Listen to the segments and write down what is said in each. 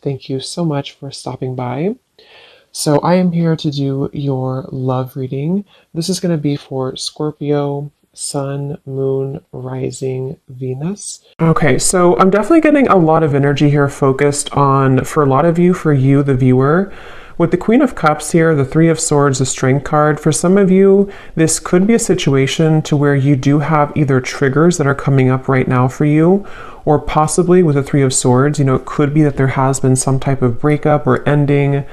Thank you so much for stopping by. So I am here to do your love reading. This is going to be for Scorpio, Sun, Moon, Rising, Venus. Okay, so I'm definitely getting a lot of energy here focused on, for a lot of you, for you, the viewer. With the Queen of Cups here, the Three of Swords, the Strength card, for some of you, this could be a situation to where you do have either triggers that are coming up right now for you, or possibly with the Three of Swords, it could be that there has been some type of breakup or ending.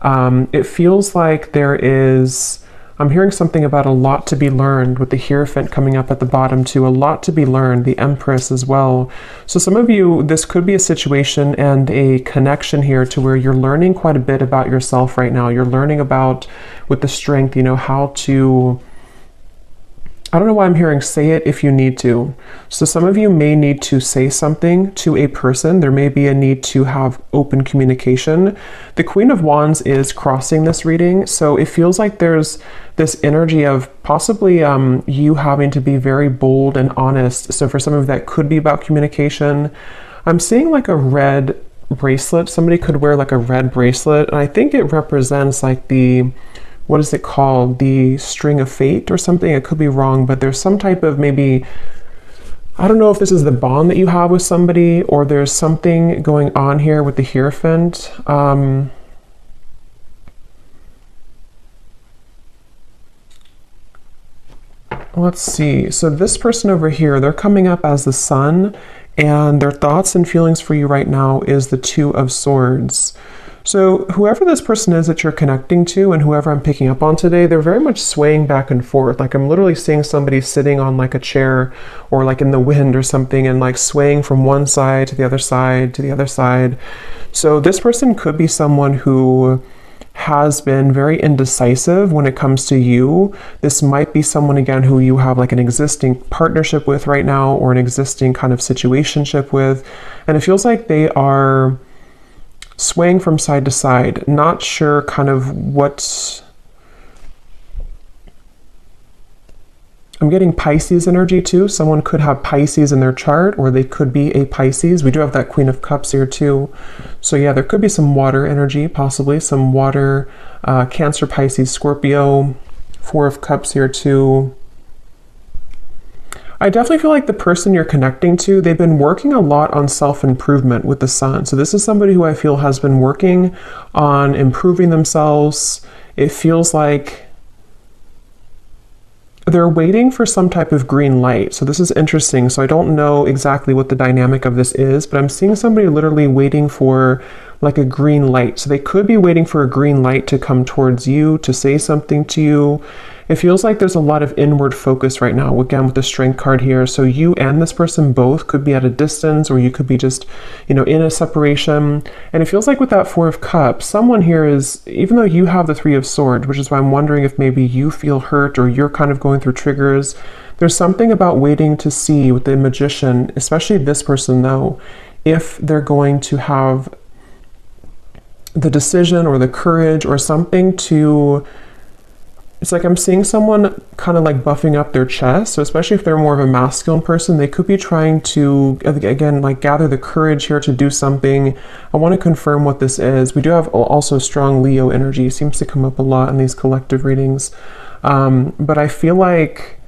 It feels like I'm hearing something about a lot to be learned with the Hierophant coming up at the bottom too, a lot to be learned, the Empress as well. So some of you, this could be a situation and a connection here to where you're learning quite a bit about yourself right now. You're learning about, with the Strength, how to, I don't know why I'm hearing say it if you need to. So some of you may need to say something to a person. There may be a need to have open communication. The Queen of Wands is crossing this reading. So it feels like there's this energy of possibly you having to be very bold and honest. So for some of that could be about communication. I'm seeing like a red bracelet. Somebody could wear like a red bracelet. And I think it represents like what is it called? The string of fate or something? I could be wrong, but there's some type of maybe, I don't know if this is the bond that you have with somebody, or there's something going on here with the Hierophant. Let's see. So this person over here, they're coming up as the Sun, and their thoughts and feelings for you right now is the Two of Swords. So whoever this person is that you're connecting to, and whoever I'm picking up on today, they're very much swaying back and forth. Like I'm literally seeing somebody sitting on like a chair or like in the wind or something, and like swaying from one side to the other side to the other side. So this person could be someone who has been very indecisive when it comes to you. This might be someone, again, who you have like an existing partnership with right now, or an existing kind of situationship with. And it feels like they are swaying from side to side, not sure kind of what. I'm getting Pisces energy too. Someone could have Pisces in their chart, or they could be a Pisces. We do have that Queen of Cups here too. So yeah, there could be some water energy, possibly some water, Cancer, Pisces, Scorpio, Four of Cups here too. I definitely feel like the person you're connecting to, they've been working a lot on self-improvement with the Sun. So this is somebody who I feel has been working on improving themselves. It feels like they're waiting for some type of green light. So this is interesting. So I don't know exactly what the dynamic of this is, but I'm seeing somebody literally waiting for like a green light. So they could be waiting for a green light to come towards you, to say something to you. It feels like there's a lot of inward focus right now, again, with the Strength card here. So you and this person both could be at a distance, or you could be just, in a separation. And it feels like with that Four of Cups, someone here is, even though you have the Three of Swords, which is why I'm wondering if maybe you feel hurt or you're kind of going through triggers, there's something about waiting to see with the Magician, especially this person though, if they're going to have the decision or the courage or something to. It's like I'm seeing someone kind of like buffing up their chest. So especially if they're more of a masculine person, they could be trying to, again, like gather the courage here to do something. I want to confirm what this is. We do have also strong Leo energy. It seems to come up a lot in these collective readings. But I feel like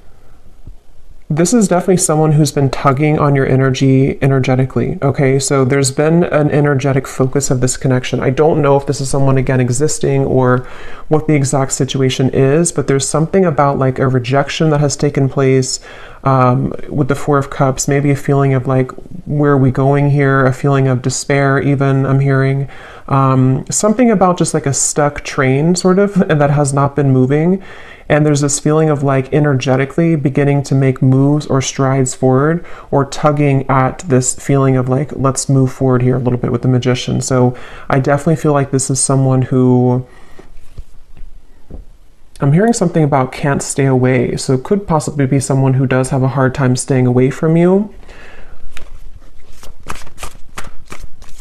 this is definitely someone who's been tugging on your energy energetically. Okay, so there's been an energetic focus of this connection. I don't know if this is someone, again, existing or what the exact situation is, but there's something about like a rejection that has taken place with the Four of Cups, maybe a feeling of like, where are we going here? A feeling of despair, even, I'm hearing. Something about just like a stuck train sort of, and that has not been moving. And there's this feeling of like energetically beginning to make moves or strides forward, or tugging at this feeling of like, let's move forward here a little bit with the Magician. So I definitely feel like this is someone who, I'm hearing something about can't stay away. So it could possibly be someone who does have a hard time staying away from you.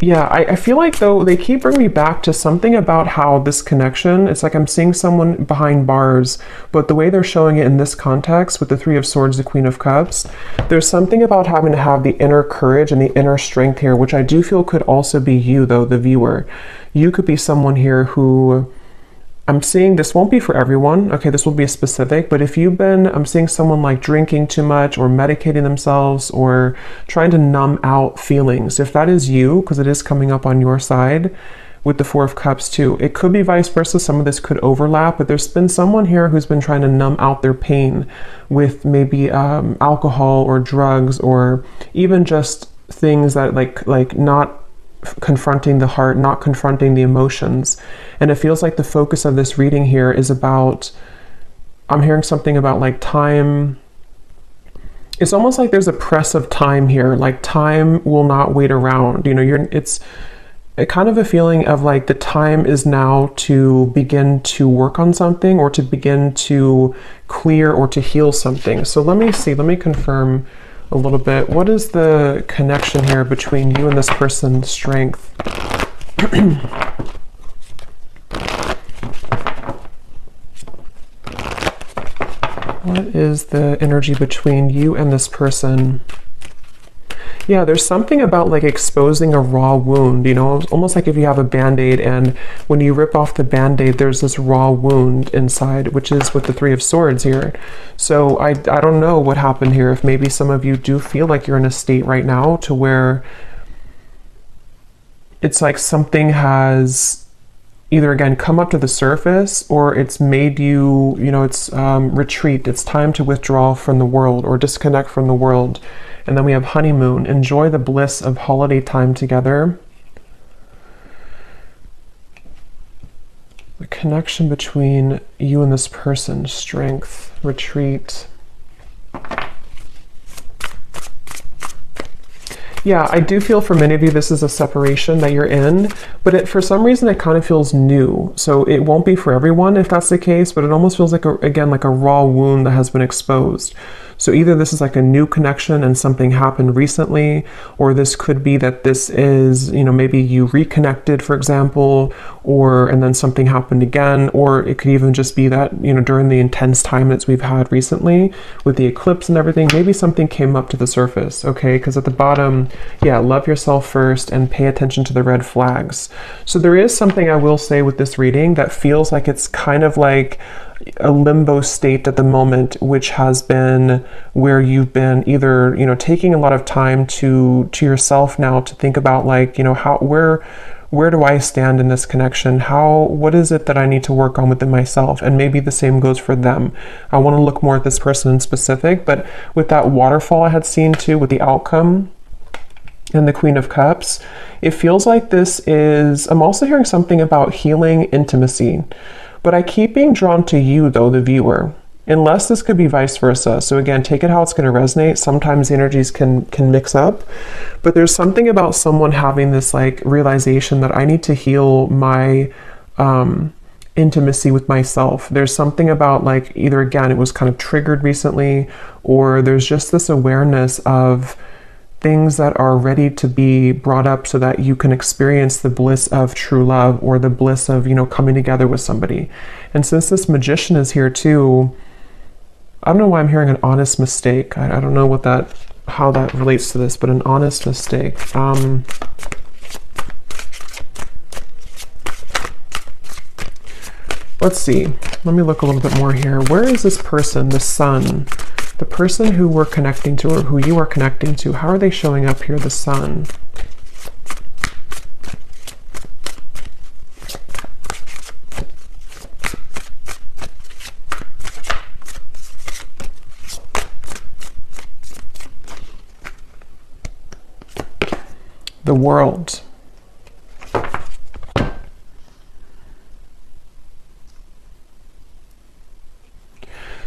Yeah, I feel like though they keep bringing me back to something about how this connection, it's like I'm seeing someone behind bars, but the way they're showing it in this context with the Three of Swords, the Queen of Cups, there's something about having to have the inner courage and the inner strength here, which I do feel could also be you though, the viewer. You could be someone here who, I'm seeing this won't be for everyone, okay, this will be specific, but if you've been, I'm seeing someone like drinking too much or medicating themselves or trying to numb out feelings. If that is you, because it is coming up on your side with the Four of Cups too, it could be vice versa. Some of this could overlap, but there's been someone here who's been trying to numb out their pain with maybe alcohol or drugs or even just things that like not confronting the heart, not confronting the emotions. And it feels like the focus of this reading here is about, I'm hearing something about like time. It's almost like there's a press of time here, like time will not wait around. You know, it's a kind of a feeling of like the time is now to begin to work on something or to begin to clear or to heal something. So let me see, let me confirm a little bit. What is the connection here between you and this person's strength? What is the energy between you and this person? Yeah, there's something about like exposing a raw wound, you know, almost like if you have a band-aid and when you rip off the band-aid, there's this raw wound inside, which is with the Three of Swords here. So I don't know what happened here. If maybe some of you do feel like you're in a state right now to where it's like something has either again come up to the surface or it's made you, you know, it's retreat. It's time to withdraw from the world or disconnect from the world. And then we have honeymoon. Enjoy the bliss of holiday time together. The connection between you and this person. Strength, retreat. Yeah, I do feel for many of you this is a separation that you're in, but for some reason it kind of feels new. So it won't be for everyone if that's the case, but it almost feels like, again, like a raw wound that has been exposed. So either this is like a new connection and something happened recently, or this could be that this is, you know, maybe you reconnected, for example, and then something happened again, or it could even just be that, you know, during the intense time that we've had recently with the eclipse and everything, maybe something came up to the surface, okay? Because at the bottom, yeah, love yourself first and pay attention to the red flags. So there is something I will say with this reading that feels like it's kind of like a limbo state at the moment, which has been where you've been either, you know, taking a lot of time to yourself now to think about like, you know, where do I stand in this connection? What is it that I need to work on within myself? And maybe the same goes for them. I want to look more at this person in specific, but with that waterfall I had seen too, with the outcome and the Queen of Cups, it feels like this is, I'm also hearing something about healing intimacy. But I keep being drawn to you, though, the viewer, unless this could be vice versa. So again, take it how it's going to resonate. Sometimes the energies can mix up, but there's something about someone having this like realization that I need to heal my intimacy with myself. There's something about like either, again, it was kind of triggered recently, or there's just this awareness of things that are ready to be brought up so that you can experience the bliss of true love or the bliss of, you know, coming together with somebody. And since this Magician is here too, I don't know why I'm hearing an honest mistake. I don't know how that relates to this, but an honest mistake. Let's see. Let me look a little bit more here. Where is this person, the Sun? The person who we're connecting to, or who you are connecting to, how are they showing up here, the Sun? The World.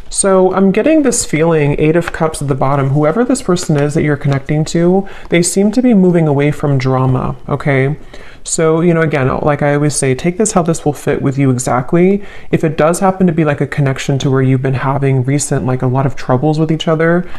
So I'm getting this feeling, Eight of Cups at the bottom, whoever this person is that you're connecting to, they seem to be moving away from drama, okay? So, you know, again, like I always say, take this how this will fit with you exactly. If it does happen to be like a connection to where you've been having like a lot of troubles with each other,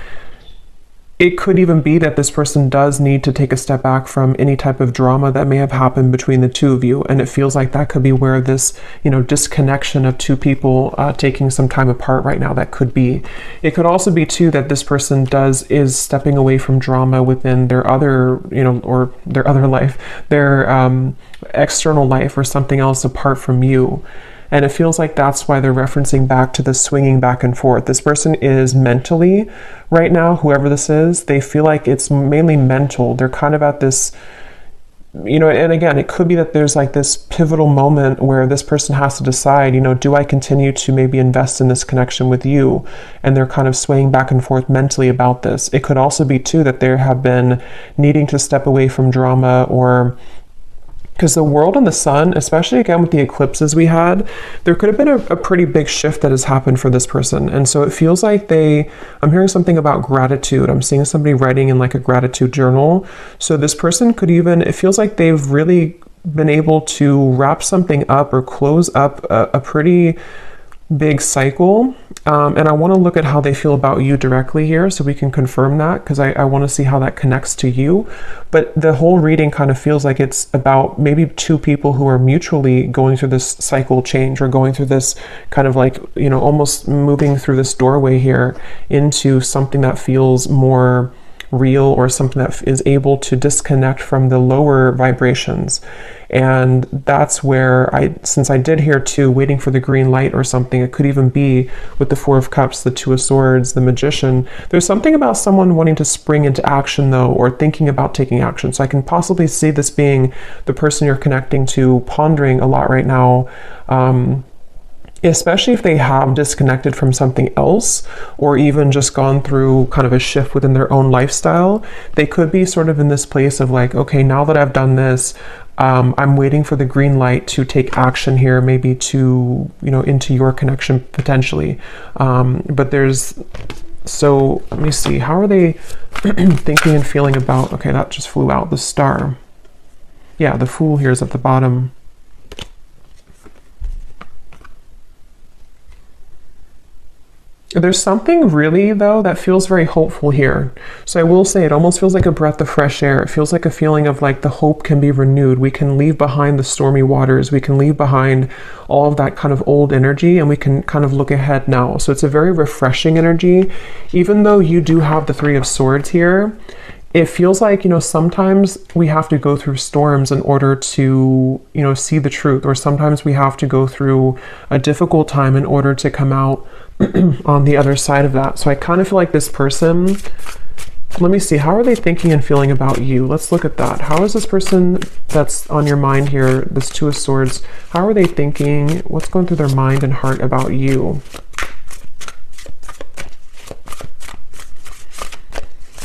it could even be that this person does need to take a step back from any type of drama that may have happened between the two of you. And it feels like that could be where this, disconnection of two people taking some time apart right now, that could be. It could also be too that this person is stepping away from drama within their other, or their other life, their external life or something else apart from you. And it feels like that's why they're referencing back to the swinging back and forth. This person is mentally, right now, whoever this is, they feel like it's mainly mental. They're kind of at this, and again, it could be that there's like this pivotal moment where this person has to decide, do I continue to maybe invest in this connection with you? And they're kind of swaying back and forth mentally about this. It could also be too that they have been needing to step away from drama, or because the world and the sun, especially again with the eclipses we had, there could have been a pretty big shift that has happened for this person. And so it feels like I'm hearing something about gratitude. I'm seeing somebody writing in like a gratitude journal. So this person could it feels like they've really been able to wrap something up or close up a pretty big cycle. And I want to look at how they feel about you directly here so we can confirm that, because I want to see how that connects to you. But the whole reading kind of feels like it's about maybe two people who are mutually going through this cycle change, or going through this kind of like, almost moving through this doorway here into something that feels more real, or something that is able to disconnect from the lower vibrations. And that's where since I did hear too, waiting for the green light or something, it could even be with the Four of Cups, the Two of Swords, the Magician. There's something about someone wanting to spring into action though, or thinking about taking action. So I can possibly see this being the person you're connecting to, pondering a lot right now, especially if they have disconnected from something else, or even just gone through kind of a shift within their own lifestyle. They could be sort of in this place of like, okay, now that I've done this, I'm waiting for the green light to take action here, maybe to, into your connection potentially. So let me see, how are they thinking and feeling about, okay, that just flew out, the Star. Yeah, the Fool here is at the bottom. There's something really, though, that feels very hopeful here. So I will say it almost feels like a breath of fresh air. It feels like a feeling of like the hope can be renewed. We can leave behind the stormy waters. We can leave behind all of that kind of old energy, and we can kind of look ahead now. So it's a very refreshing energy. Even though you do have the Three of Swords here, it feels like, sometimes we have to go through storms in order to, see the truth, or sometimes we have to go through a difficult time in order to come out on the other side of that. So I kind of feel like this person, let me see, how are they thinking and feeling about you? Let's look at that. How is this person that's on your mind here, this Two of Swords, how are they thinking? What's going through their mind and heart about you?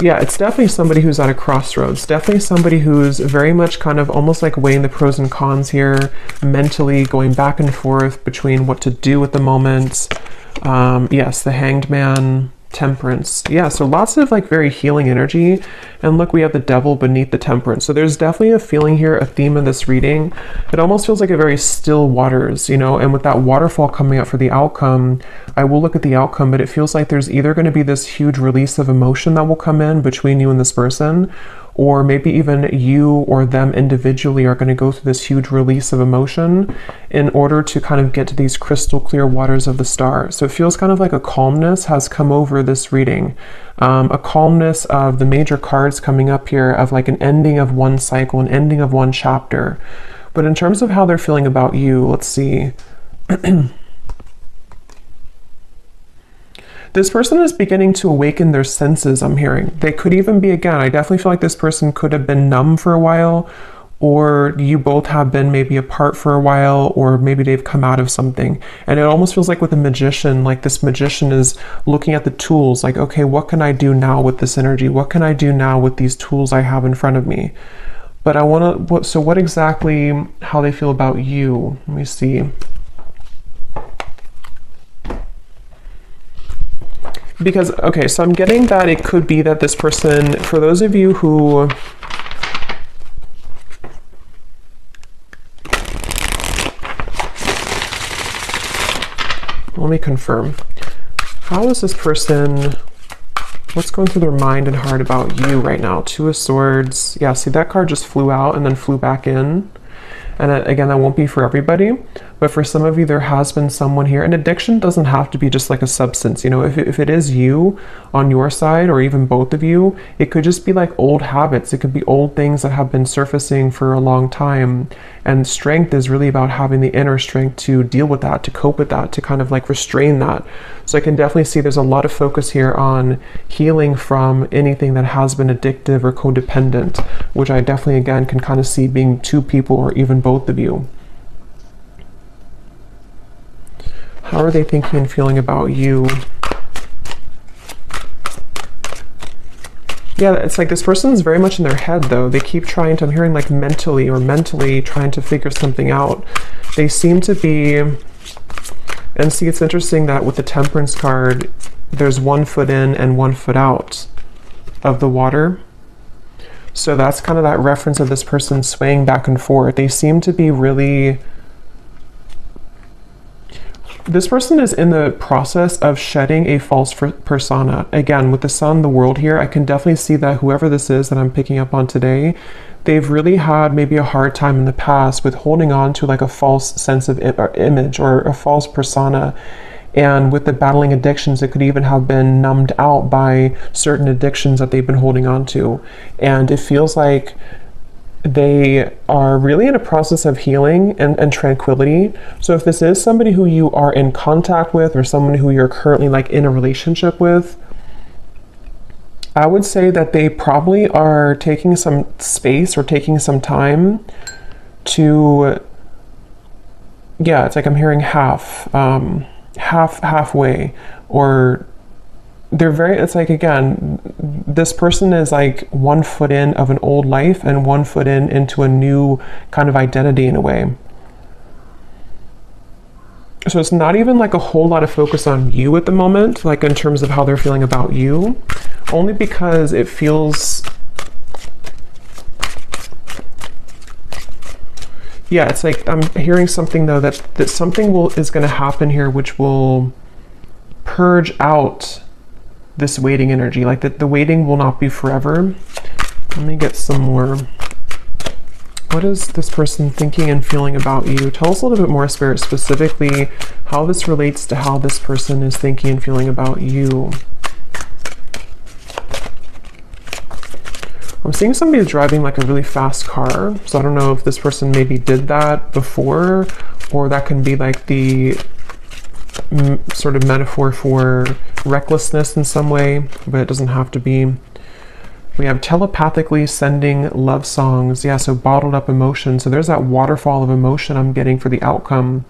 Yeah, it's definitely somebody who's at a crossroads. Definitely somebody who's very much kind of almost like weighing the pros and cons here, mentally going back and forth between what to do with the moment. Yes, the Hanged Man, Temperance. Yeah, so lots of like very healing energy. And look, we have the Devil beneath the Temperance. So there's definitely a feeling here, a theme of this reading. It almost feels like a very still waters, and with that waterfall coming up for the outcome, I will look at the outcome, but it feels like there's either going to be this huge release of emotion that will come in between you and this person, or maybe even you or them individually are going to go through this huge release of emotion in order to kind of get to these crystal clear waters of the Star. So it feels kind of like a calmness has come over this reading, a calmness of the major cards coming up here, of like an ending of one cycle, an ending of one chapter. But in terms of how they're feeling about you, let's see. This person is beginning to awaken their senses, I'm hearing. They could even be, again, I definitely feel like this person could have been numb for a while, or you both have been maybe apart for a while, or maybe they've come out of something. And it almost feels like with a magician, like this magician is looking at the tools, like, okay, what can I do now with this energy? What can I do now with these tools I have in front of me? But I want to, so what exactly, how they feel about you? Let me see. Because, okay, so I'm getting that it could be that this person, for those of you who, let me confirm. How is this person What's going through their mind and heart about you right now? Two of Swords. Yeah, see, that card just flew out and then flew back in. And again, that won't be for everybody, but for some of you, there has been someone here. And addiction doesn't have to be just like a substance. You know, if it is you on your side, or even both of you, it could just be like old habits. It could be old things that have been surfacing for a long time. And strength is really about having the inner strength to deal with that, to cope with that, to kind of like restrain that. So I can definitely see there's a lot of focus here on healing from anything that has been addictive or codependent, which I definitely, again, can kind of see being two people or even both of you. How are they thinking and feeling about you? Yeah, it's like this person's very much in their head, though. They keep trying to, I'm hearing like mentally trying to figure something out. They seem to be, and see, it's interesting that with the Temperance card, there's 1 foot in and 1 foot out of the water. So that's kind of that reference of this person swaying back and forth. They seem to be really, this person is in the process of shedding a false persona. Again, with the Sun, the world here, I can definitely see that whoever this is that I'm picking up on today, they've really had maybe a hard time in the past with holding on to like a false sense of image or a false persona. And with the battling addictions, it could even have been numbed out by certain addictions that they've been holding on to. And it feels like they are really in a process of healing and tranquility. So if this is somebody who you are in contact with, or someone who you're currently like in a relationship with, I would say that they probably are taking some space or taking some time to, yeah, it's like I'm hearing halfway, or they're very, it's like, again, this person is like 1 foot in of an old life and 1 foot into a new kind of identity in a way. So it's not even like a whole lot of focus on you at the moment, like in terms of how they're feeling about you, only because it feels, yeah, it's like I'm hearing something though that something is going to happen here which will purge out this waiting energy, like that the waiting will not be forever. Let me get some more. What is this person thinking and feeling about you? Tell us a little bit more, Spirit, specifically how this relates to how this person is thinking and feeling about you. I'm seeing somebody driving like a really fast car. So I don't know if this person maybe did that before, or that can be like the sort of metaphor for recklessness in some way, but it doesn't have to be. We have telepathically sending love songs. Yeah, so bottled up emotion. So there's that waterfall of emotion I'm getting for the outcome.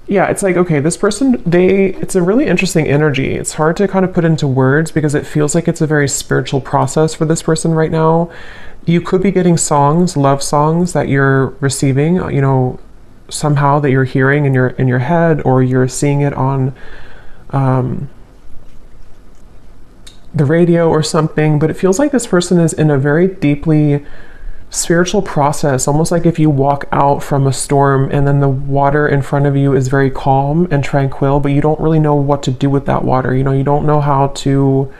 Yeah, it's like, okay, this person, it's a really interesting energy. It's hard to kind of put into words because it feels like it's a very spiritual process for this person right now. You could be getting songs, love songs that you're receiving, you know, somehow that you're hearing in your head, or you're seeing it on the radio or something. But it feels like this person is in a very deeply spiritual process, almost like if you walk out from a storm and then the water in front of you is very calm and tranquil, but you don't really know what to do with that water. You know, you don't know how to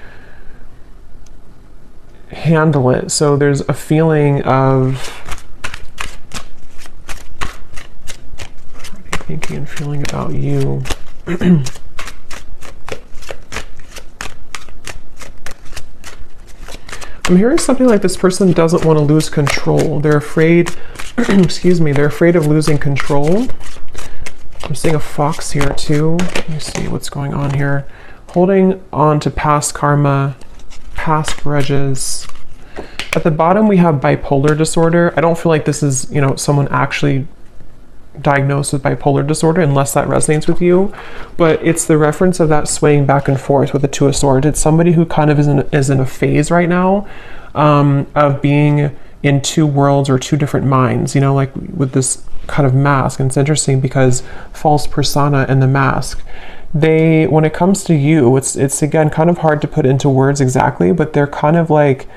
handle it. So there's a feeling of thinking and feeling about you. I'm hearing something like this person doesn't want to lose control. They're afraid, excuse me, they're afraid of losing control. I'm seeing a fox here too. Let me see what's going on here. Holding on to past karma, past grudges. At the bottom we have bipolar disorder. I don't feel like this is, you know, someone actually diagnosed with bipolar disorder, unless that resonates with you, but it's the reference of that swaying back and forth with the Two of Swords. It's somebody who kind of is in a phase right now of being in two worlds or two different minds, you know, like with this kind of mask. And it's interesting because false persona and the mask, when it comes to you, it's again kind of hard to put into words exactly, but they're kind of like,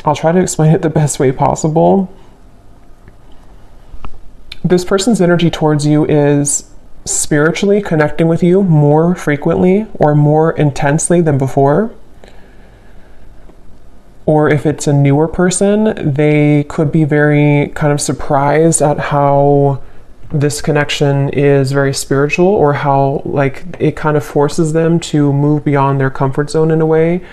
I'll try to explain it the best way possible. This person's energy towards you is spiritually connecting with you more frequently or more intensely than before. Or if it's a newer person, they could be very kind of surprised at how this connection is very spiritual, or how like it kind of forces them to move beyond their comfort zone in a way.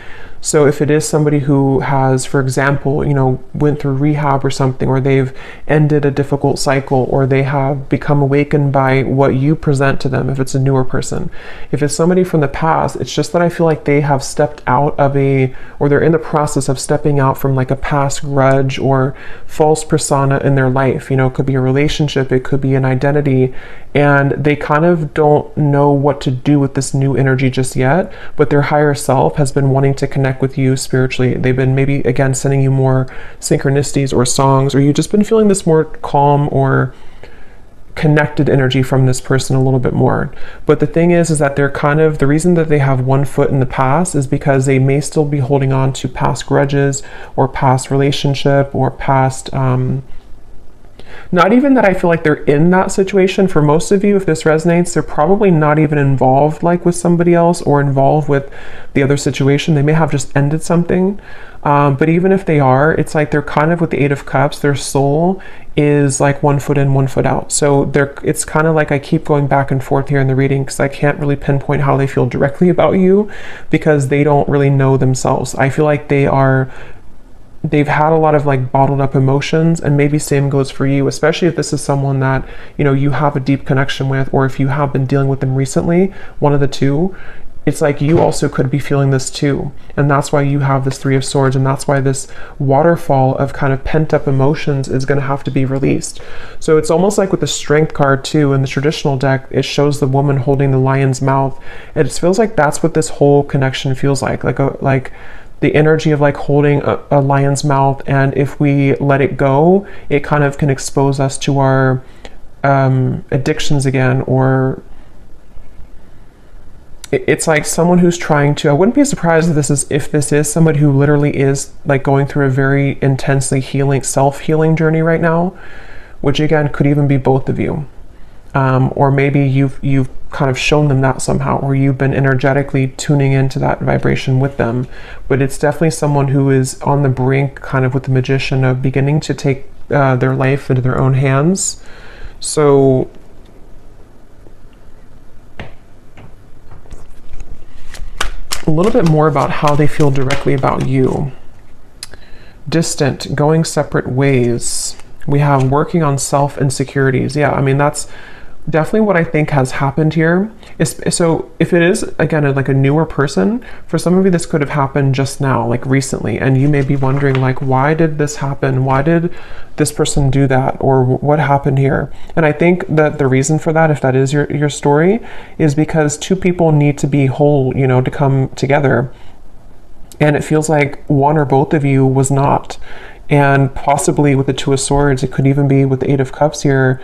So if it is somebody who has, for example, you know, went through rehab or something, or they've ended a difficult cycle, or they have become awakened by what you present to them, if it's a newer person. If it's somebody from the past, it's just that I feel like they have stepped out of or they're in the process of stepping out from like a past grudge or false persona in their life. You know, it could be a relationship, it could be an identity, and they kind of don't know what to do with this new energy just yet, but their higher self has been wanting to connect with you spiritually. They've been maybe again sending you more synchronicities or songs, or you've just been feeling this more calm or connected energy from this person a little bit more. But the thing is that they're kind of, the reason that they have one foot in the past is because they may still be holding on to past grudges or past relationship or past not even that I feel like they're in that situation. For most of you, if this resonates, they're probably not even involved like with somebody else or involved with the other situation. They may have just ended something. But even if they are, it's like they're kind of with the Eight of Cups, their soul is like one foot in, one foot out. So it's kind of like I keep going back and forth here in the reading because I can't really pinpoint how they feel directly about you because they don't really know themselves. I feel like they've had a lot of like bottled up emotions, and maybe same goes for you, especially if this is someone that, you know, you have a deep connection with, or if you have been dealing with them recently, one of the two. It's like you also could be feeling this too. And that's why you have this Three of Swords, and that's why this waterfall of kind of pent up emotions is going to have to be released. So it's almost like with the Strength card too, in the traditional deck, it shows the woman holding the lion's mouth. And it feels like that's what this whole connection feels like the energy of like holding a lion's mouth, and if we let it go, it kind of can expose us to our addictions again, or it's like someone who's trying to, I wouldn't be surprised if this is somebody who literally is like going through a very intensely self-healing journey right now, which again could even be both of you. Or maybe you've kind of shown them that somehow, or you've been energetically tuning into that vibration with them. But it's definitely someone who is on the brink, kind of with the Magician, of beginning to take their life into their own hands. So a little bit more about how they feel directly about you. Distant, going separate ways. We have working on self-insecurities. Yeah, I mean, that's definitely what I think has happened here. So if it is, again, like a newer person, for some of you, this could have happened just now, like recently, and you may be wondering, like, why did this happen? Why did this person do that? Or what happened here? And I think that the reason for that, if that is your story, is because two people need to be whole, you know, to come together. And it feels like one or both of you was not. And possibly with the Two of Swords, it could even be with the Eight of Cups here.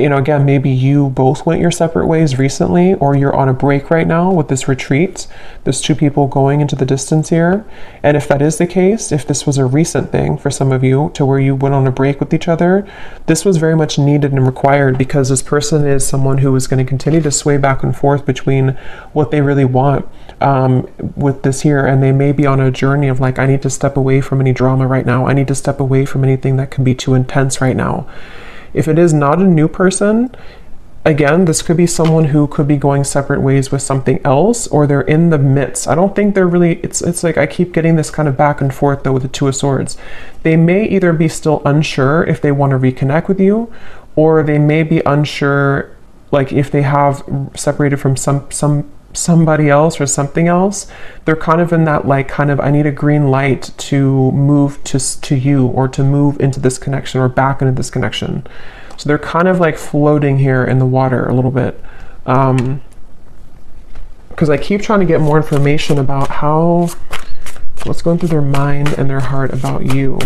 You know, again, maybe you both went your separate ways recently, or you're on a break right now with this retreat. There's two people going into the distance here. And if that is the case, if this was a recent thing for some of you to where you went on a break with each other, this was very much needed and required, because this person is someone who is going to continue to sway back and forth between what they really want with this here. And they may be on a journey of like, I need to step away from any drama right now. I need to step away from anything that can be too intense right now. If it is not a new person, again, this could be someone who could be going separate ways with something else, or they're in the midst. I don't think they're really, it's like I keep getting this kind of back and forth though with the Two of Swords. They may either be still unsure if they want to reconnect with you, or they may be unsure, like if they have separated from somebody else or something else. They're kind of in that like kind of, I need a green light to move to you, or to move into this connection or back into this connection. So they're kind of like floating here in the water a little bit, because I keep trying to get more information about what's going through their mind and their heart about you.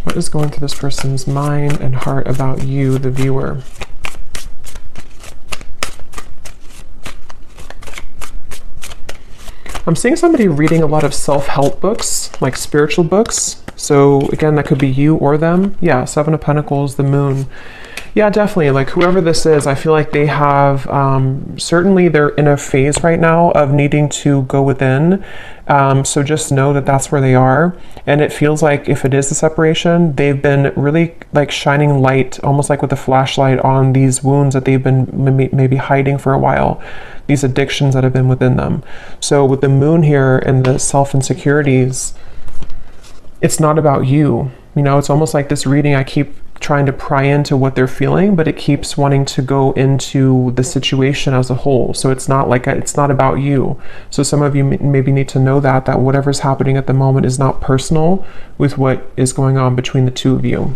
What is going through this person's mind and heart about you, the viewer? I'm seeing somebody reading a lot of self-help books, like spiritual books. So again, that could be you or them. Yeah, Seven of Pentacles, the Moon. Yeah, definitely. Like whoever this is, I feel like they have, certainly they're in a phase right now of needing to go within. So just know that that's where they are. And it feels like if it is the separation, they've been really like shining light, almost like with a flashlight on these wounds that they've been maybe hiding for a while, these addictions that have been within them. So with the moon here and the self-insecurities, it's not about you. You know, it's almost like this reading, I keep trying to pry into what they're feeling, but it keeps wanting to go into the situation as a whole. So it's not like it's not about you. So some of you maybe need to know that whatever's happening at the moment is not personal with what is going on between the two of you.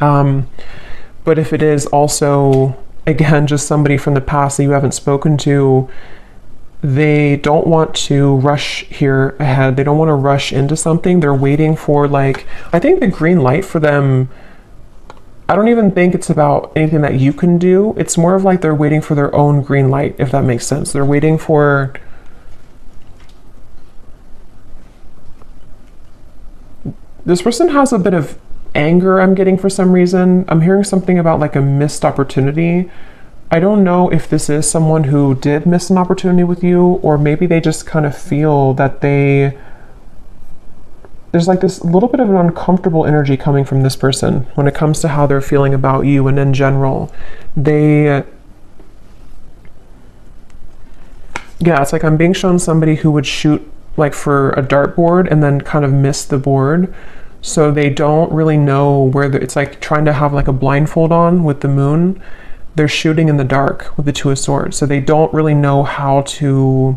But if it is also, again, just somebody from the past that you haven't spoken to, they don't want to rush here ahead. They don't want to rush into something. They're waiting for, like, I think the green light for them, I don't even think it's about anything that you can do. It's more of like they're waiting for their own green light, if that makes sense. They're waiting for, this person has a bit of anger I'm getting for some reason. I'm hearing something about like a missed opportunity. I don't know if this is someone who did miss an opportunity with you, or maybe they just kind of feel that there's like this little bit of an uncomfortable energy coming from this person when it comes to how they're feeling about you. And in general, yeah, it's like I'm being shown somebody who would shoot like for a dartboard and then kind of miss the board. So they don't really know where it's like trying to have like a blindfold on with the moon. They're shooting in the dark with the Two of Swords. So they don't really know how to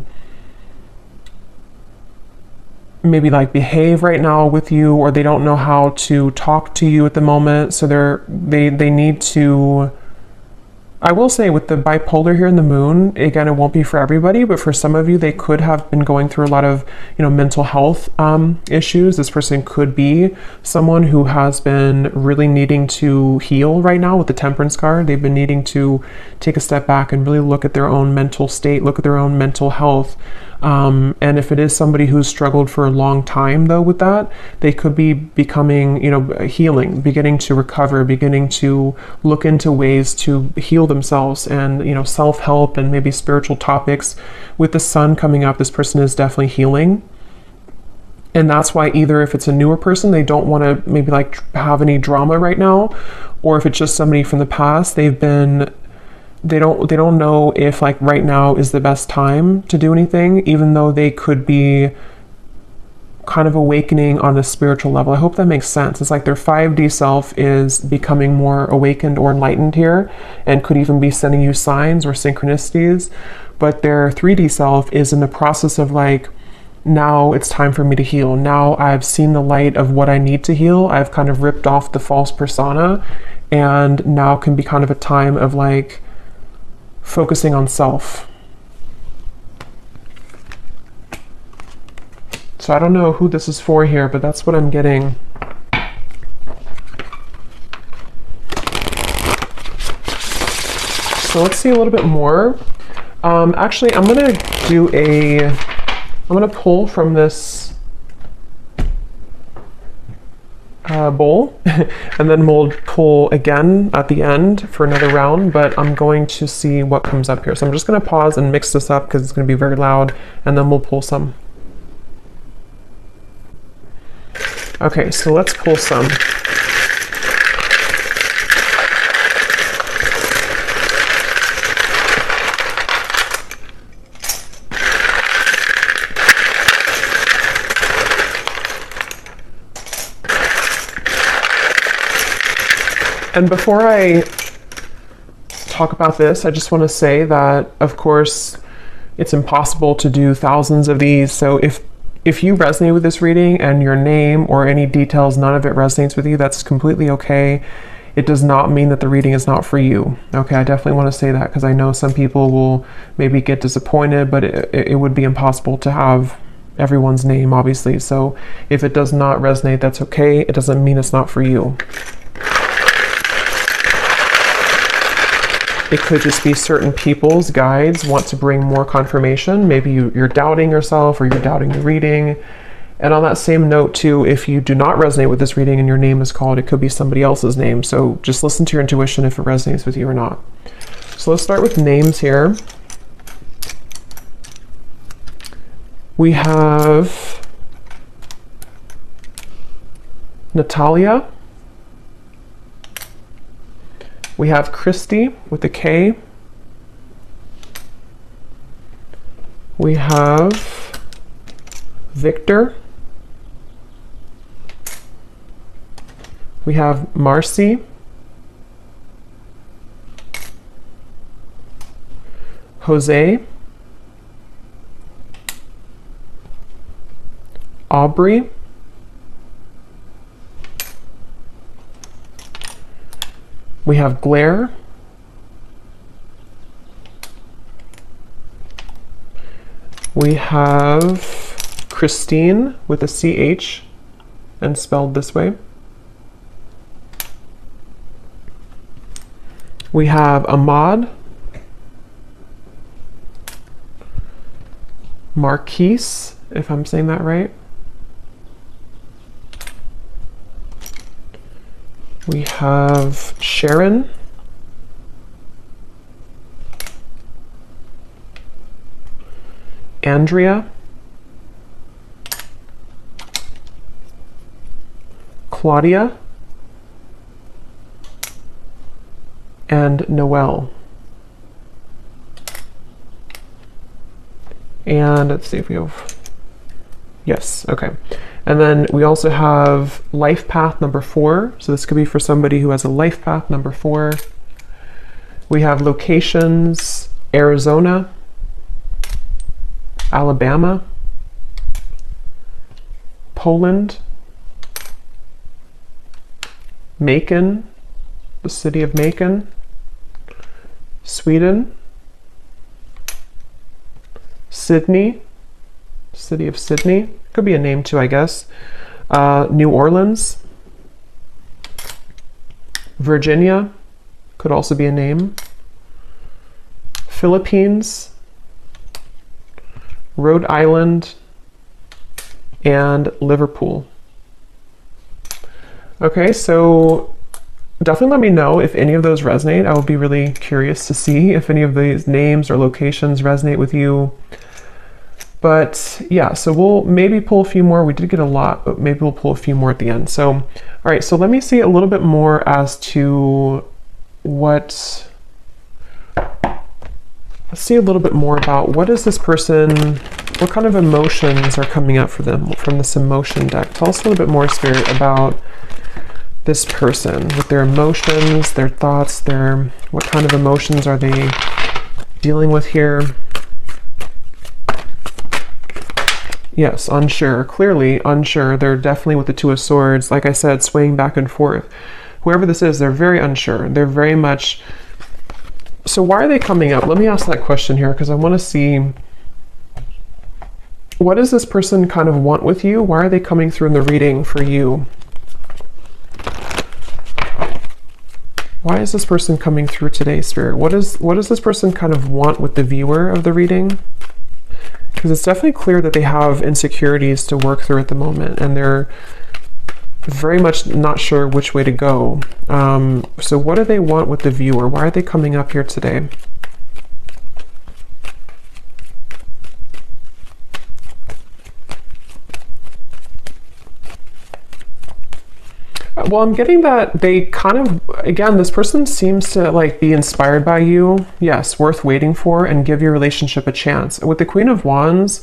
maybe like behave right now with you, or they don't know how to talk to you at the moment. So they need to, I will say with the bipolar here in the moon, again, it won't be for everybody, but for some of you, they could have been going through a lot of, mental health issues. This person could be someone who has been really needing to heal right now with the Temperance card. They've been needing to take a step back and really look at their own mental state, look at their own mental health. And if it is somebody who's struggled for a long time, though, with that, they could be becoming, healing, beginning to recover, beginning to look into ways to heal themselves and, self-help and maybe spiritual topics. With the sun coming up, this person is definitely healing. And that's why either if it's a newer person, they don't want to maybe like have any drama right now, or if it's just somebody from the past, they don't know if like right now is the best time to do anything, even though they could be kind of awakening on a spiritual level. I hope that makes sense. It's like their 5D self is becoming more awakened or enlightened here, and could even be sending you signs or synchronicities. But their 3D self is in the process of like, now it's time for me to heal. Now I've seen the light of what I need to heal. I've kind of ripped off the false persona, and now can be kind of a time of like focusing on self. So I don't know who this is for here, but that's what I'm getting. So let's see a little bit more. Actually, I'm gonna pull from this bowl, and then we'll pull again at the end for another round, but I'm going to see what comes up here. So I'm just gonna pause and mix this up because it's gonna be very loud, and then we'll pull some. Okay, so let's pull some. And before I talk about this, I just want to say that, of course, it's impossible to do thousands of these. So if you resonate with this reading and your name or any details, none of it resonates with you, that's completely okay. It does not mean that the reading is not for you. Okay, I definitely want to say that because I know some people will maybe get disappointed, but it would be impossible to have everyone's name, obviously. So if it does not resonate, that's okay. It doesn't mean it's not for you. It could just be certain people's guides want to bring more confirmation. Maybe you're doubting yourself, or you're doubting the reading, And on that same note too, if you do not resonate with this reading and your name is called, it could be somebody else's name. So just listen to your intuition if it resonates with you or not. So let's start with names here. We have Natalia. We have Christy with a K. We have Victor. We have Marcy. Jose. Aubrey. We have Blair. We have Christine with a CH and spelled this way. We have Ahmad. Marquise, if I'm saying that right. We have Sharon. Andrea. Claudia. And Noelle. And let's see if we have, yes, okay. And then we also have life path number 4. So this could be for somebody who has a life path number 4. We have locations, Arizona, Alabama, Poland, Macon, the city of Macon, Sweden, Sydney, city of Sydney, could be a name too, I guess. New Orleans, Virginia, could also be a name. Philippines, Rhode Island, and Liverpool. Okay, so definitely let me know if any of those resonate. I would be really curious to see if any of these names or locations resonate with you. But yeah, so we'll maybe pull a few more. We did get a lot, but maybe we'll pull a few more at the end. So, all right, so let me see a little bit more as to let's see a little bit more about what is this person, what kind of emotions are coming up for them from this emotion deck. Tell us a little bit more, Spirit, about this person with their emotions, their thoughts, what kind of emotions are they dealing with here? Yes, unsure, clearly unsure. They're definitely with the Two of Swords, like I said, swaying back and forth. Whoever this is, they're very unsure. They're very much, so why are they coming up? Let me ask that question here, because I want to see, what does this person kind of want with you? Why are they coming through in the reading for you? Why is this person coming through today, Spirit? What does this person kind of want with the viewer of the reading? Because it's definitely clear that they have insecurities to work through at the moment, and they're very much not sure which way to go. So what do they want with the viewer? Why are they coming up here today? Well, I'm getting that they kind of, again, this person seems to like be inspired by you. Yes, worth waiting for, and give your relationship a chance. With the Queen of Wands,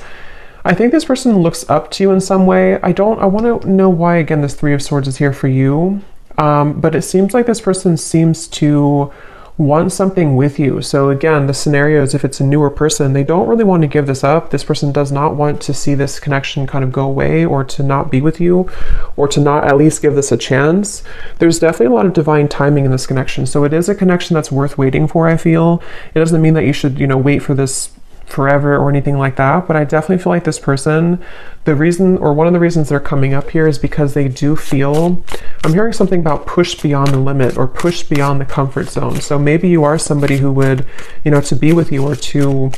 I think this person looks up to you in some way. I want to know why, again, this Three of Swords is here for you. But it seems like this person seems to want something with you. So again, the scenario is if it's a newer person, they don't really want to give this up. This person does not want to see this connection kind of go away, or to not be with you, or to not at least give this a chance. There's definitely a lot of divine timing in this connection. So it is a connection that's worth waiting for, I feel. It doesn't mean that you should, wait for this forever or anything like that, but I definitely feel like this person, the reason, or one of the reasons they're coming up here, is because they do feel, I'm hearing something about push beyond the limit, or push beyond the comfort zone. So maybe you are somebody who would, to be with you, or to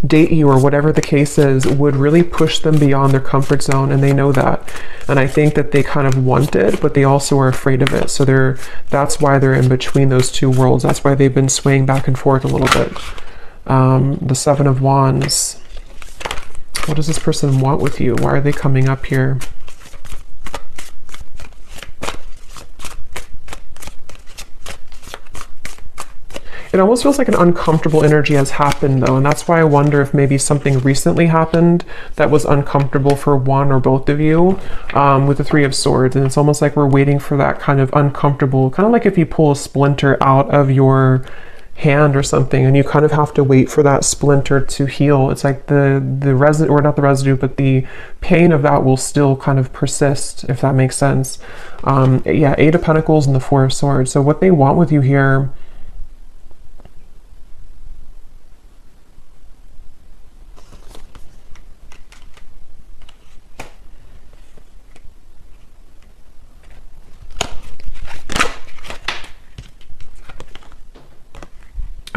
date you or whatever the case is would really push them beyond their comfort zone, and they know that. And I think that they kind of want it, but they also are afraid of it. So that's why they're in between those two worlds. That's why they've been swaying back and forth a little bit. The Seven of Wands. What does this person want with you? Why are they coming up here? It almost feels like an uncomfortable energy has happened though, and that's why I wonder if maybe something recently happened that was uncomfortable for one or both of you, with the Three of Swords. And it's almost like we're waiting for that kind of uncomfortable, kind of like if you pull a splinter out of your hand or something and you kind of have to wait for that splinter to heal. It's like the residue, or not the residue, but the pain of that will still kind of persist, if that makes sense. Yeah, Eight of Pentacles and the Four of Swords. So what they want with you here,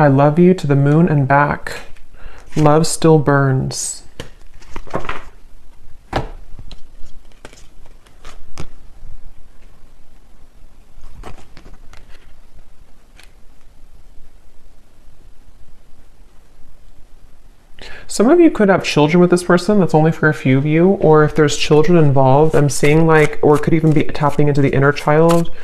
I love you to the moon and back. Love still burns. Some of you could have children with this person. That's only for a few of you. Or if there's children involved, I'm seeing like, or it could even be tapping into the inner child.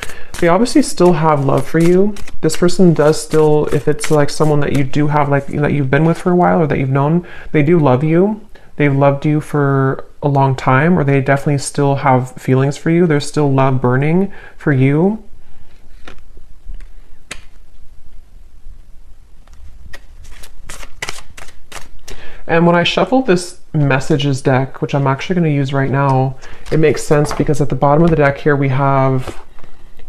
They obviously still have love for you. This person does still, if it's like someone that you do have, like that you've been with for a while or that you've known, they do love you. They've loved you for a long time, or they definitely still have feelings for you. There's still love burning for you. And when I shuffled this messages deck, which I'm actually going to use right now, it makes sense because at the bottom of the deck here we have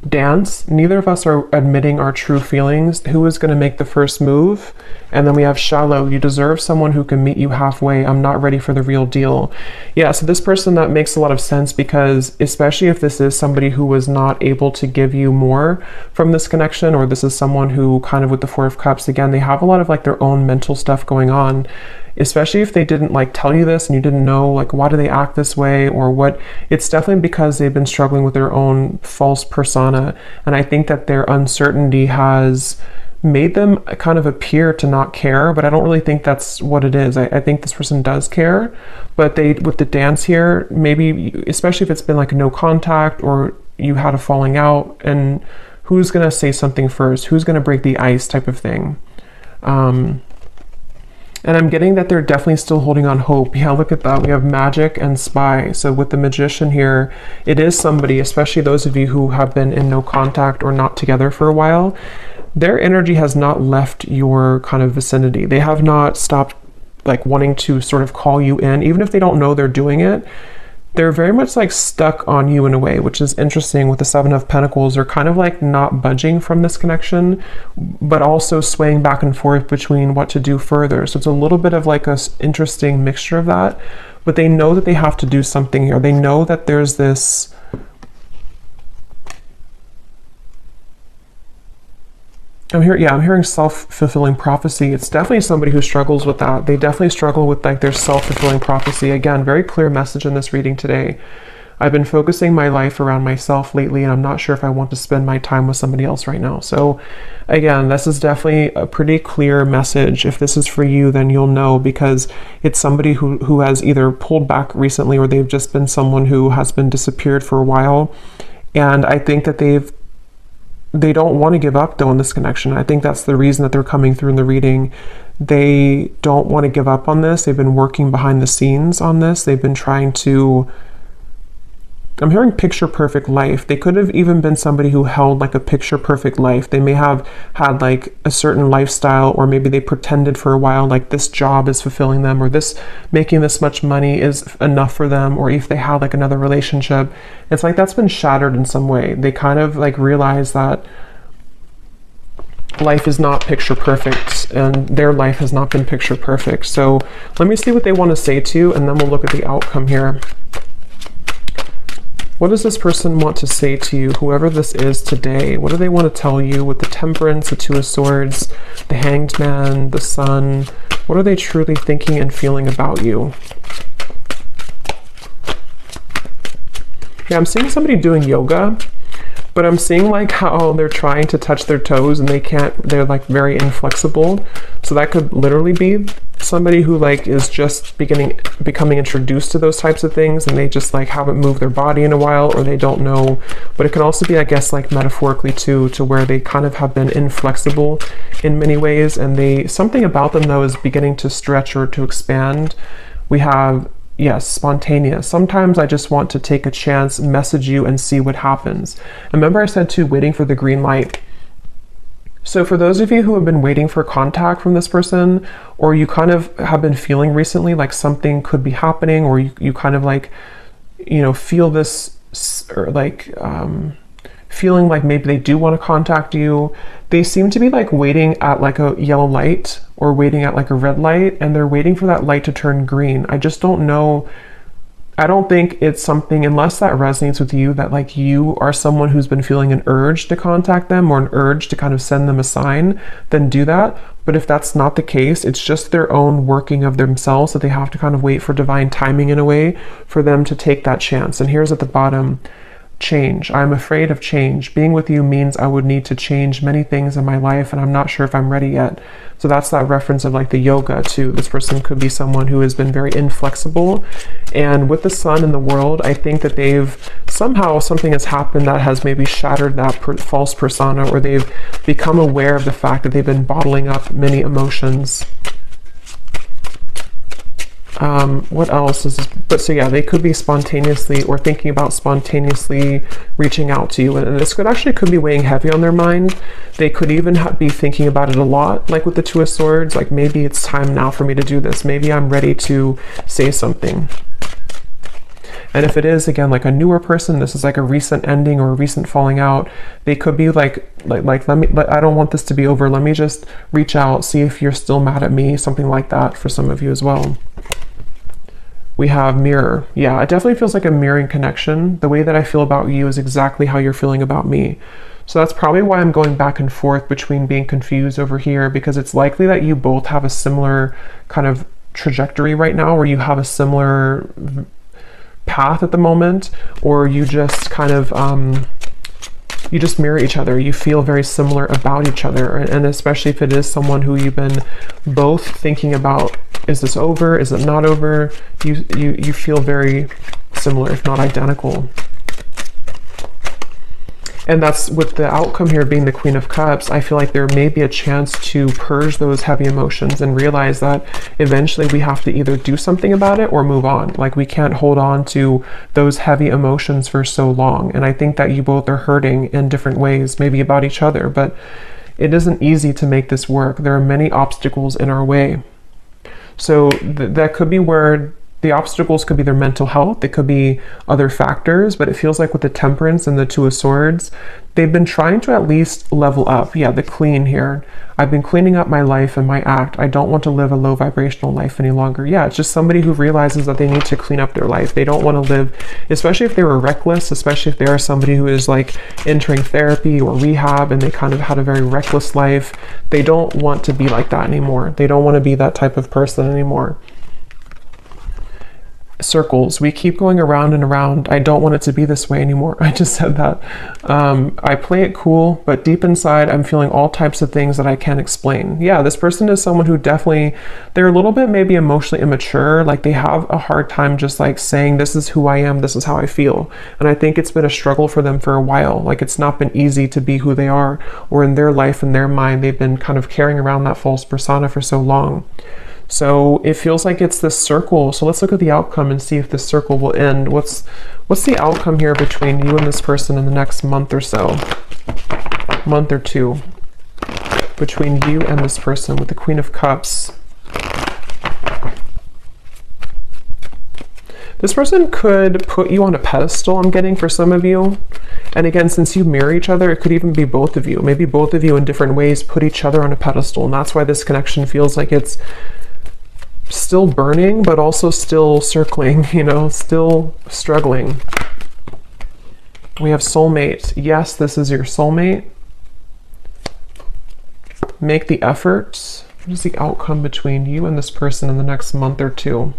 dance. Neither of us are admitting our true feelings. Who is going to make the first move? And then we have shallow. You deserve someone who can meet you halfway. I'm not ready for the real deal. Yeah, so this person, that makes a lot of sense because especially if this is somebody who was not able to give you more from this connection, or this is someone who kind of with the Four of Cups, again, they have a lot of like their own mental stuff going on. Especially if they didn't like tell you this and you didn't know like why do they act this way or what, it's definitely because they've been struggling with their own false persona. And I think that their uncertainty has made them kind of appear to not care, but I don't really think that's what it is. I think this person does care, but they, with the dance here, maybe, especially if it's been like no contact or you had a falling out, and who's gonna say something first? Who's gonna break the ice type of thing? And I'm getting that they're definitely still holding on hope. Yeah, look at that. We have Magic and Spy. So with the Magician here, it is somebody, especially those of you who have been in no contact or not together for a while, their energy has not left your kind of vicinity. They have not stopped like wanting to sort of call you in, even if they don't know they're doing it. They're very much like stuck on you in a way, which is interesting. With the Seven of Pentacles, they're kind of like not budging from this connection, but also swaying back and forth between what to do further. So it's a little bit of like a interesting mixture of that, but they know that they have to do something here. They know that there's this, I'm hearing self-fulfilling prophecy. It's definitely somebody who struggles with that. They definitely struggle with like their self-fulfilling prophecy. Again, very clear message in this reading today. I've been focusing my life around myself lately, and I'm not sure if I want to spend my time with somebody else right now. So again, this is definitely a pretty clear message. If this is for you, then you'll know, because it's somebody who has either pulled back recently, or they've just been someone who has been disappeared for a while. And I think that they don't want to give up though in this connection. I think that's the reason that they're coming through in the reading. They don't want to give up on this. They've been working behind the scenes on this. They've been trying to, I'm hearing picture perfect life. They could have even been somebody who held like a picture perfect life. They may have had like a certain lifestyle, or maybe they pretended for a while like this job is fulfilling them, or this making this much money is enough for them, or if they had like another relationship, it's like that's been shattered in some way. They kind of like realize that life is not picture perfect, and their life has not been picture perfect. So let me see what they want to say to you, and then we'll look at the outcome here. What does this person want to say to you, whoever this is today? What do they want to tell you with the Temperance, the Two of Swords, the Hanged Man, the Sun, What are they truly thinking and feeling about you? Yeah, I'm seeing somebody doing yoga, but I'm seeing like how they're trying to touch their toes and they can't, they're like very inflexible. So that could literally be somebody who like is just becoming introduced to those types of things, and they just like haven't moved their body in a while, or they don't know. But it can also be, I guess, like metaphorically too, to where they kind of have been inflexible in many ways, and they, something about them though is beginning to stretch or to expand. We have, yes, spontaneous. Sometimes I just want to take a chance, message you, and see what happens. Remember I said too, waiting for the green light. So for those of you who have been waiting for contact from this person, or you kind of have been feeling recently like something could be happening, or you kind of like, you know, feel this, or like feeling like maybe they do want to contact you, they seem to be like waiting at like a yellow light or waiting at like a red light, and they're waiting for that light to turn green. I just don't know. I don't think it's something, unless that resonates with you, that like you are someone who's been feeling an urge to contact them or an urge to kind of send them a sign, then do that. But if that's not the case, it's just their own working of themselves that they have to kind of wait for divine timing in a way for them to take that chance. And here's at the bottom, change. I'm afraid of change. Being with you means I would need to change many things in my life, and I'm not sure if I'm ready yet. So that's that reference of like the yoga too. This person could be someone who has been very inflexible, and with the sun in the world, I think that they've somehow, something has happened that has maybe shattered that false persona, or they've become aware of the fact that they've been bottling up many emotions. What else is this? But so yeah, they could be spontaneously or thinking about spontaneously reaching out to you, and this could be weighing heavy on their mind. They could even be thinking about it a lot, like with the Two of Swords, like maybe it's time now for me to do this, maybe I'm ready to say something. And if it is, again, like a newer person, this is like a recent ending or a recent falling out, they could be like I don't want this to be over, let me just reach out, see if you're still mad at me, something like that for some of you as well. We have mirror. Yeah, it definitely feels like a mirroring connection. The way that I feel about you is exactly how you're feeling about me. So that's probably why I'm going back and forth between being confused over here, because it's likely that you both have a similar kind of trajectory right now, where you have a similar path at the moment, or you just kind of you just mirror each other. You feel very similar about each other, and especially if it is someone who you've been both thinking about, is this over, is it not over, you feel very similar, if not identical. And that's with the outcome here being the Queen of Cups. I feel like there may be a chance to purge those heavy emotions and realize that eventually we have to either do something about it or move on. Like we can't hold on to those heavy emotions for so long. And I think that you both are hurting in different ways, maybe about each other, but it isn't easy to make this work. There are many obstacles in our way. So that could be where the obstacles could be their mental health, it could be other factors, but it feels like with the Temperance and the Two of Swords, they've been trying to at least level up. Yeah, the clean here. I've been cleaning up my life and my act. I don't want to live a low vibrational life any longer. Yeah, it's just somebody who realizes that they need to clean up their life. They don't want to live, especially if they were reckless, especially if they are somebody who is like entering therapy or rehab and they kind of had a very reckless life. They don't want to be like that anymore. They don't want to be that type of person anymore. Circles, we keep going around and around. I don't want it to be this way anymore. I just said that. I play it cool, but deep inside I'm feeling all types of things that I can't explain. Yeah, this person is someone who definitely, they're a little bit maybe emotionally immature. Like they have a hard time just like saying, this is who I am, this is how I feel. And I think it's been a struggle for them for a while. Like it's not been easy to be who they are, or in their life, in their mind, they've been kind of carrying around that false persona for so long. So it feels like it's this circle. So let's look at the outcome and see if this circle will end. What's the outcome here between you and this person in the next month or so? Month or two. Between you and this person with the Queen of Cups. This person could put you on a pedestal, I'm getting, for some of you. And again, since you mirror each other, it could even be both of you. Maybe both of you in different ways put each other on a pedestal. And that's why this connection feels like it's still burning, but also still circling, you know, still struggling. We have soulmate. Yes, this is your soulmate. Make the effort. What is the outcome between you and this person in the next month or two?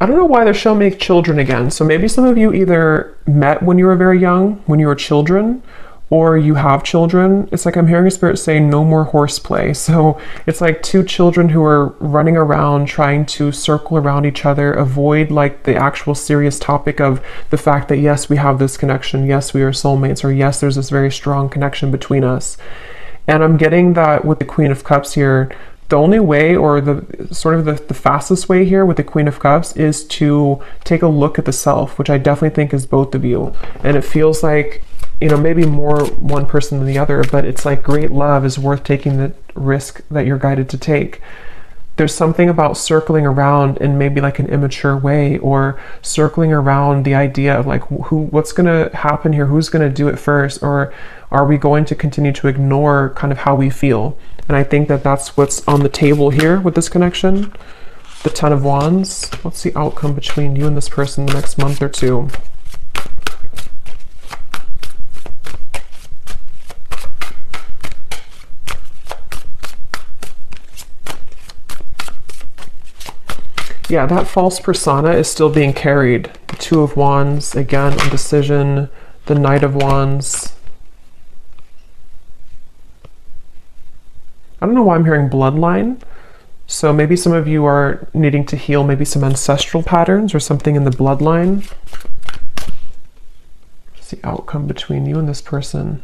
I don't know why they're showing me children again. So maybe some of you either met when you were very young, when you were children, or you have children. It's like I'm hearing a spirit say no more horseplay. So it's like two children who are running around trying to circle around each other, avoid like the actual serious topic of the fact that yes, we have this connection, yes, we are soulmates, or yes, there's this very strong connection between us. And I'm getting that with the Queen of Cups here, the only way, or the sort of the fastest way here with the Queen of Cups, is to take a look at the self, which I definitely think is both of you. And it feels like, you know, maybe more one person than the other, but it's like great love is worth taking the risk that you're guided to take. There's something about circling around in maybe like an immature way, or circling around the idea of like what's going to happen here, who's going to do it first, or are we going to continue to ignore kind of how we feel? And I think that that's what's on the table here with this connection. The Ten of Wands. What's the outcome between you and this person the next month or two? Yeah, that false persona is still being carried. The Two of Wands, again, indecision, the Knight of Wands. I don't know why I'm hearing bloodline. So maybe some of you are needing to heal maybe some ancestral patterns or something in the bloodline. What's the outcome between you and this person?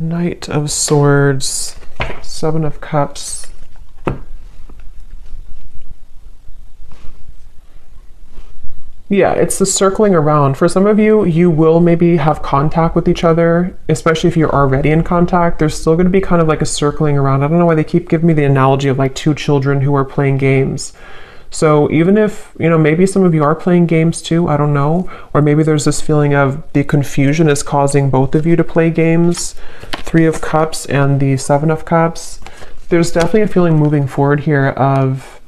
Knight of Swords, Seven of Cups. Yeah, it's the circling around. For some of you, you will maybe have contact with each other, especially if you're already in contact. There's still going to be kind of like a circling around. I don't know why they keep giving me the analogy of like two children who are playing games. So even if, you know, maybe some of you are playing games too, I don't know. Or maybe there's this feeling of the confusion is causing both of you to play games. Three of Cups and the Seven of Cups. There's definitely a feeling moving forward here of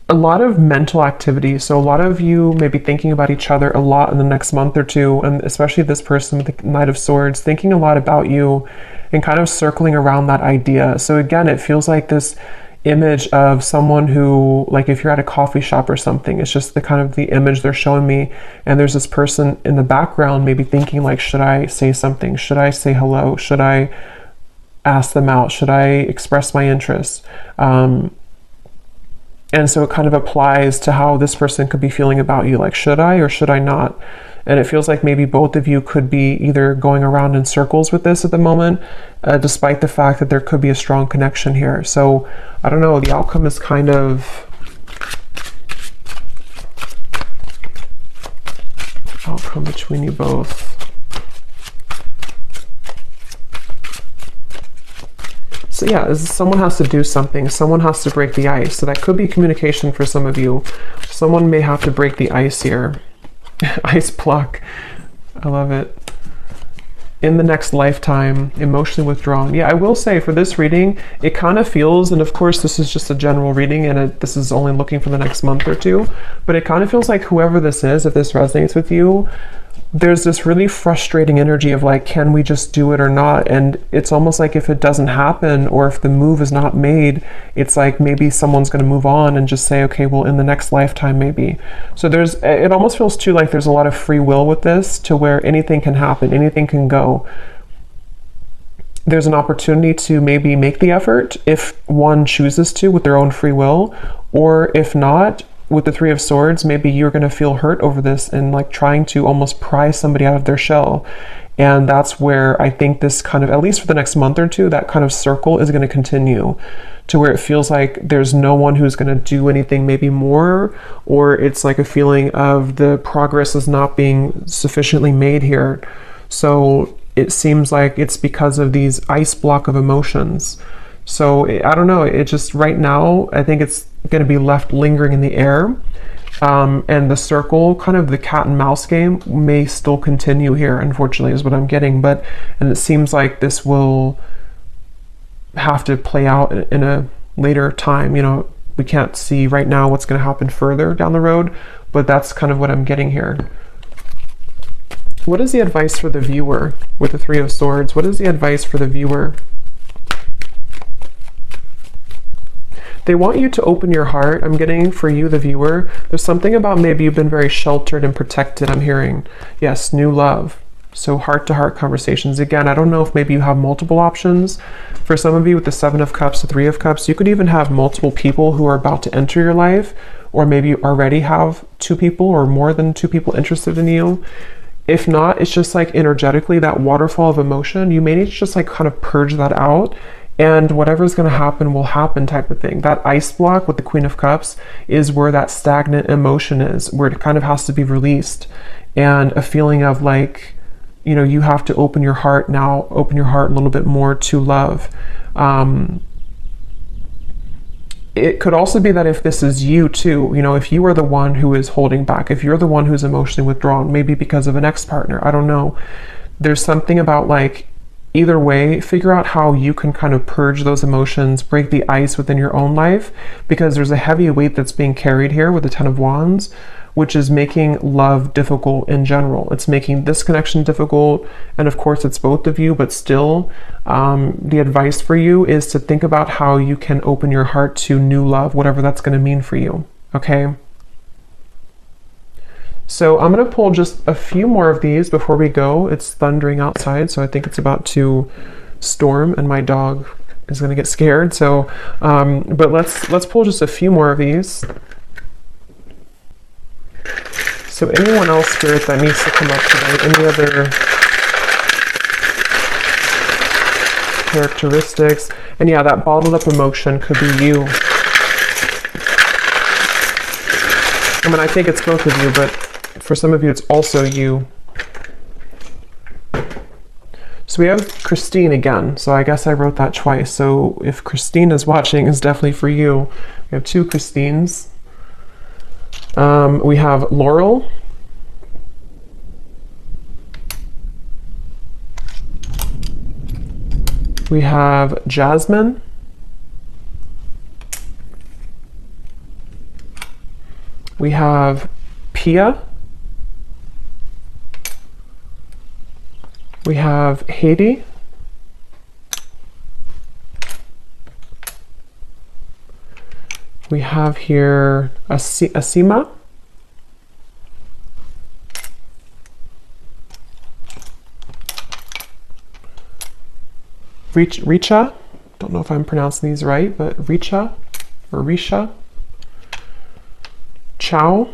a lot of mental activity. So a lot of you may be thinking about each other a lot in the next month or two, and especially this person with the Knight of Swords, thinking a lot about you and kind of circling around that idea. So again, it feels like this image of someone who, like if you're at a coffee shop or something, it's just the kind of the image they're showing me, and there's this person in the background maybe thinking like, should I say something? Should I say hello? Should I ask them out? Should I express my interest? And so it kind of applies to how this person could be feeling about you, like, should I or should I not? And it feels like maybe both of you could be either going around in circles with this at the moment, despite the fact that there could be a strong connection here. So I don't know, the outcome is kind of outcome between you both. So yeah, someone has to do something. Someone has to break the ice. So that could be communication for some of you. Someone may have to break the ice here. Ice block. I love it. In the next lifetime, emotionally withdrawn. Yeah, I will say for this reading, it kind of feels, and of course this is just a general reading and this is only looking for the next month or two, but it kind of feels like whoever this is, if this resonates with you, there's this really frustrating energy of like, can we just do it or not? And it's almost like if it doesn't happen or if the move is not made, it's like maybe someone's going to move on and just say, okay, well, in the next lifetime, maybe. So it almost feels too like there's a lot of free will with this, to where anything can happen, anything can go. There's an opportunity to maybe make the effort if one chooses to with their own free will, or if not, with the Three of Swords, maybe you're going to feel hurt over this and like trying to almost pry somebody out of their shell. And that's where I think this kind of, at least for the next month or two, that kind of circle is going to continue, to where it feels like there's no one who's going to do anything maybe more, or it's like a feeling of the progress is not being sufficiently made here. So it seems like it's because of these ice block of emotions. So I don't know, it just right now, I think it's going to be left lingering in the air. And the circle, kind of the cat and mouse game, may still continue here, unfortunately, is what I'm getting. And it seems like this will have to play out in a later time. You know, we can't see right now what's going to happen further down the road, but that's kind of what I'm getting here. What is the advice for the viewer with the Three of Swords? What is the advice for the viewer? They want you to open your heart. I'm getting for you, the viewer. There's something about maybe you've been very sheltered and protected, I'm hearing. Yes, new love. So heart-to-heart conversations. Again, I don't know if maybe you have multiple options. For some of you with the Seven of Cups, the Three of Cups, you could even have multiple people who are about to enter your life, or maybe you already have two people or more than two people interested in you. If not, it's just like energetically that waterfall of emotion. You may need to just like kind of purge that out, and whatever's going to happen will happen type of thing. That ice block with the Queen of Cups is where that stagnant emotion is, where it kind of has to be released, and a feeling of like, you know, you have to open your heart now, open your heart a little bit more to love. It could also be that if this is you too, you know, if you are the one who is holding back, if you're the one who's emotionally withdrawn, maybe because of an ex-partner, I don't know. There's something about like, either way, figure out how you can kind of purge those emotions, break the ice within your own life, because there's a heavy weight that's being carried here with the Ten of Wands, which is making love difficult in general. It's making this connection difficult, and of course it's both of you, but still, the advice for you is to think about how you can open your heart to new love, whatever that's going to mean for you, okay? So I'm going to pull just a few more of these before we go. It's thundering outside, so I think it's about to storm, and my dog is going to get scared. So, but let's pull just a few more of these. So anyone else, Spirit, that needs to come up tonight, any other characteristics? And yeah, that bottled up emotion could be you. I mean, I think it's both of you, but for some of you, it's also you. So we have Christine again. So I guess I wrote that twice. So if Christine is watching, it's definitely for you. We have two Christines. We have Laurel. We have Jasmine. We have Pia. We have Haiti. We have here Asima. Richa. Don't know if I'm pronouncing these right, but Richa or Risha. Chow.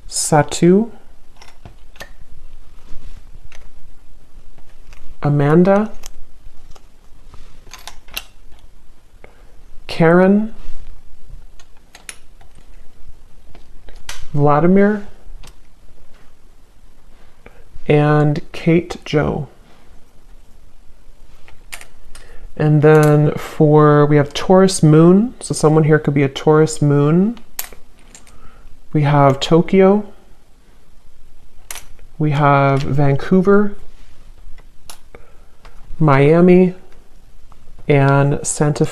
Satu. Amanda. Karen. Vladimir. And Kate Joe. And then we have Taurus Moon. So someone here could be a Taurus Moon. We have Tokyo. We have Vancouver, Miami, and Santa Fe.